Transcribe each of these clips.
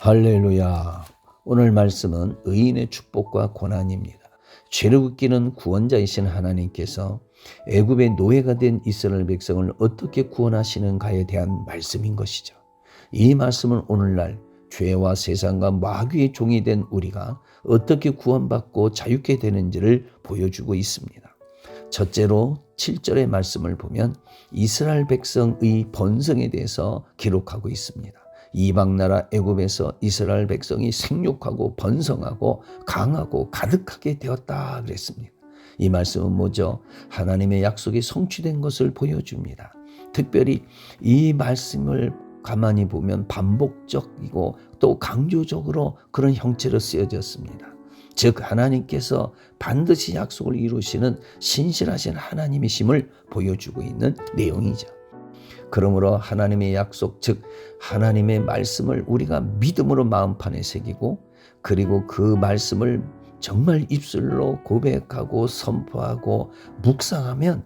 할렐루야. 오늘 말씀은 의인의 축복과 고난입니다. 죄를 웃기는 구원자이신 하나님께서 애굽의 노예가 된 이스라엘 백성을 어떻게 구원하시는가에 대한 말씀인 것이죠. 이 말씀은 오늘날 죄와 세상과 마귀의 종이 된 우리가 어떻게 구원받고 자유케 되는지를 보여주고 있습니다. 첫째로 7절의 말씀을 보면 이스라엘 백성의 번성에 대해서 기록하고 있습니다. 이방나라 애굽에서 이스라엘 백성이 생육하고 번성하고 강하고 가득하게 되었다 그랬습니다. 이 말씀은 뭐죠? 하나님의 약속이 성취된 것을 보여줍니다. 특별히 이 말씀을 가만히 보면 반복적이고 또 강조적으로 그런 형체로 쓰여졌습니다. 즉 하나님께서 반드시 약속을 이루시는 신실하신 하나님이심을 보여주고 있는 내용이죠. 그러므로 하나님의 약속, 즉 하나님의 말씀을 우리가 믿음으로 마음판에 새기고 그리고 그 말씀을 정말 입술로 고백하고 선포하고 묵상하면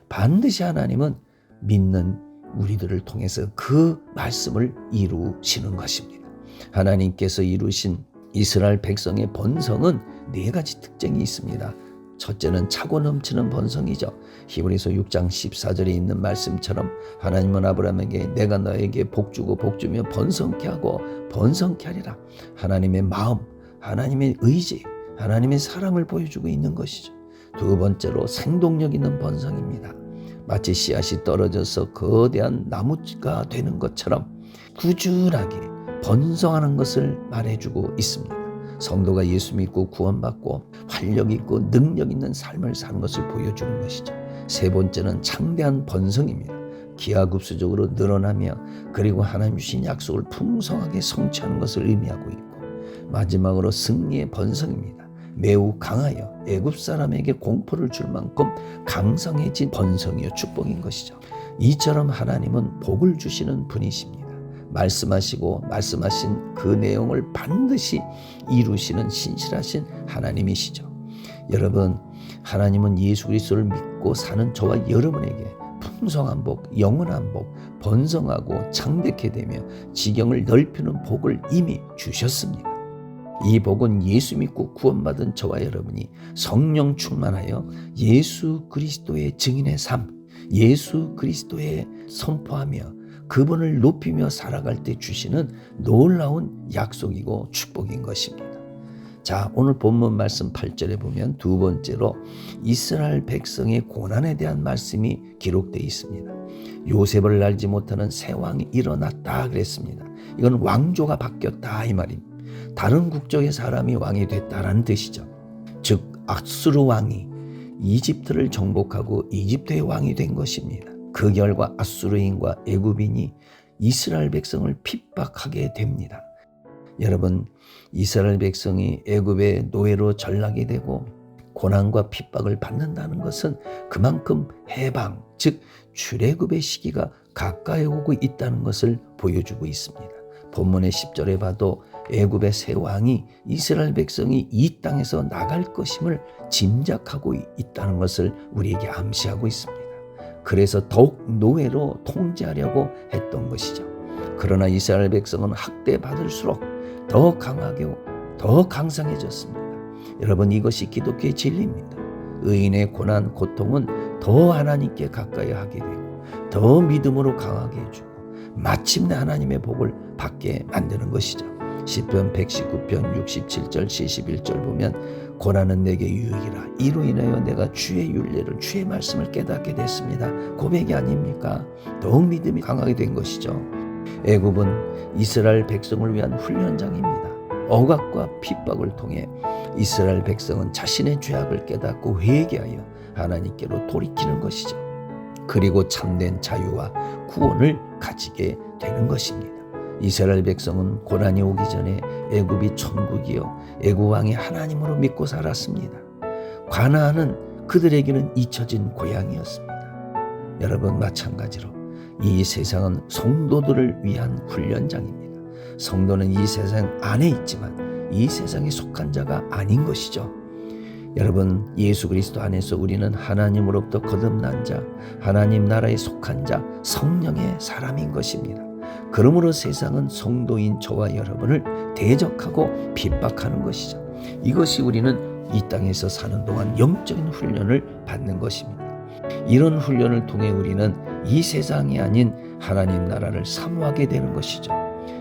반드시 하나님은 믿는 우리들을 통해서 그 말씀을 이루시는 것입니다. 하나님께서 이루신 이스라엘 백성의 번성은 4가지 특징이 있습니다. 첫째는 차고 넘치는 번성이죠. 히브리서 6장 14절에 있는 말씀처럼 하나님은 아브라함에게 내가 너에게 복주고 복주며 번성케 하고 번성케 하리라. 하나님의 마음, 하나님의 의지, 하나님의 사랑을 보여주고 있는 것이죠. 두 번째로 생동력 있는 번성입니다. 마치 씨앗이 떨어져서 거대한 나무가 되는 것처럼 꾸준하게 번성하는 것을 말해주고 있습니다. 성도가 예수 믿고 구원받고 활력 있고 능력 있는 삶을 사는 것을 보여주는 것이죠. 세 번째는 창대한 번성입니다. 기하급수적으로 늘어나며 그리고 하나님 주신 약속을 풍성하게 성취하는 것을 의미하고 있고 마지막으로 승리의 번성입니다. 매우 강하여 애굽 사람에게 공포를 줄 만큼 강성해진 번성이요 축복인 것이죠. 이처럼 하나님은 복을 주시는 분이십니다. 말씀하시고 말씀하신 그 내용을 반드시 이루시는 신실하신 하나님이시죠. 여러분, 하나님은 예수 그리스도를 믿고 사는 저와 여러분에게 풍성한 복, 영원한 복, 번성하고 창대케 되며 지경을 넓히는 복을 이미 주셨습니다. 이 복은 예수 믿고 구원받은 저와 여러분이 성령 충만하여 예수 그리스도의 증인의 삶, 예수 그리스도의 선포하며 그분을 높이며 살아갈 때 주시는 놀라운 약속이고 축복인 것입니다. 자, 오늘 본문 말씀 8절에 보면 두 번째로 이스라엘 백성의 고난에 대한 말씀이 기록되어 있습니다. 요셉을 알지 못하는 새 왕이 일어났다 그랬습니다. 이건 왕조가 바뀌었다 이 말입니다. 다른 국적의 사람이 왕이 됐다라는 뜻이죠. 즉 아수르 왕이 이집트를 정복하고 이집트의 왕이 된 것입니다. 그 결과 아수르인과 애굽인이 이스라엘 백성을 핍박하게 됩니다. 여러분, 이스라엘 백성이 애굽의 노예로 전락이 되고 고난과 핍박을 받는다는 것은 그만큼 해방, 즉 출애굽의 시기가 가까이 오고 있다는 것을 보여주고 있습니다. 본문의 10절에 봐도 애굽의 새 왕이 이스라엘 백성이 이 땅에서 나갈 것임을 짐작하고 있다는 것을 우리에게 암시하고 있습니다. 그래서 더욱 노예로 통제하려고 했던 것이죠. 그러나 이스라엘 백성은 학대받을수록 더 강하게 더 강성해졌습니다. 여러분, 이것이 기독교의 진리입니다. 의인의 고난, 고통은 더 하나님께 가까이 하게 되고 더 믿음으로 강하게 해주고 마침내 하나님의 복을 받게 만드는 것이죠. 시편 119편 67절 71절 보면 고난은 내게 유익이라 이로 인하여 내가 주의 윤례를 주의 말씀을 깨닫게 됐습니다. 고백이 아닙니까? 더욱 믿음이 강하게 된 것이죠. 애굽은 이스라엘 백성을 위한 훈련장입니다. 억압과 핍박을 통해 이스라엘 백성은 자신의 죄악을 깨닫고 회개하여 하나님께로 돌이키는 것이죠. 그리고 참된 자유와 구원을 가지게 되는 것입니다. 이스라엘 백성은 고난이 오기 전에 애굽이 천국이요 애굽 왕이 하나님으로 믿고 살았습니다. 가나안은 그들에게는 잊혀진 고향이었습니다. 여러분, 마찬가지로 이 세상은 성도들을 위한 훈련장입니다. 성도는 이 세상 안에 있지만 이 세상에 속한 자가 아닌 것이죠. 여러분, 예수 그리스도 안에서 우리는 하나님으로부터 거듭난 자, 하나님 나라에 속한 자, 성령의 사람인 것입니다. 그러므로 세상은 성도인 저와 여러분을 대적하고 핍박하는 것이죠. 이것이 우리는 이 땅에서 사는 동안 영적인 훈련을 받는 것입니다. 이런 훈련을 통해 우리는 이 세상이 아닌 하나님 나라를 사모하게 되는 것이죠.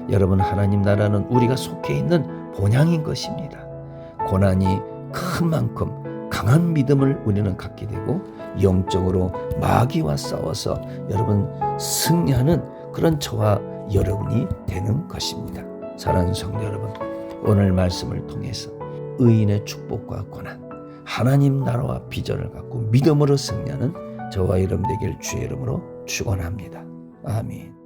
여러분, 하나님 나라는 우리가 속해 있는 본향인 것입니다. 고난이 큰 만큼 강한 믿음을 우리는 갖게 되고 영적으로 마귀와 싸워서 여러분 승리하는 그런 저와 여러분이 되는 것입니다. 사랑하는 성도 여러분, 오늘 말씀을 통해서 의인의 축복과 고난, 하나님 나라와 비전을 갖고 믿음으로 승리하는 저와 여러분 되길 주의 이름으로 축원합니다. 아멘.